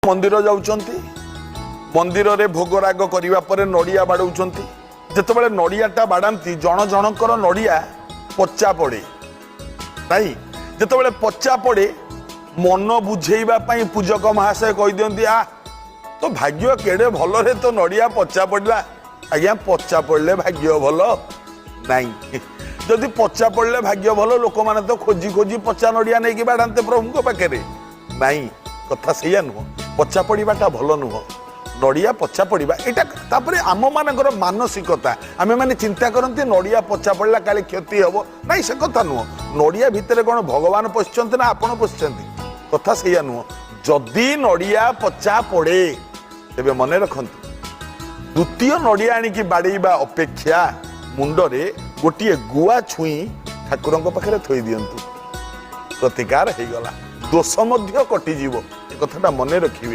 मंदिर जाउचंती मंदिर रे भोगराग करिवा परे नड़िया बाड़ौचंती जेतेबेले नड़ियाटा बाड़ांती जण जनकर नड़िया पचा पड़े नाई जेतेबेले पचा पड़े मन बुझेइबा पई पूजक महाशय कहि दियंती आ तो भाग्य केड़े भल रे तो नड़िया पचा पड़ला आज्ञा पचा पड़ले भाग्य भल नाई जदि पचा पड़ले भाग्य भल लोक माने तो खोजी खोजी पचा नड़िया नहीं कि बाड़ांते प्रभु पाखे नाई कथा सैया नुह पचा पड़ाटा भल नुह नड़िया पचा पड़ा यहाँ आम मानकर मानसिकता आम मैंने चिंता करती नड़िया पचा पड़ा काले क्षति हम ना से कथा नुह नड़िया भितर कौन भगवान पशिंट ना आपड़ पशिंट कथा सैया नुह जदि नड़िया पचा पड़े तेरे मन रखु द्वितीय नड़िया आणिकी बाड़ेबा अपेक्षा मुंडरे गोटे गुआ छुई ठाकुर पाखे थई दिंतु प्रतिकार हो गला दोष कटिजी कथाटा मन रखिए।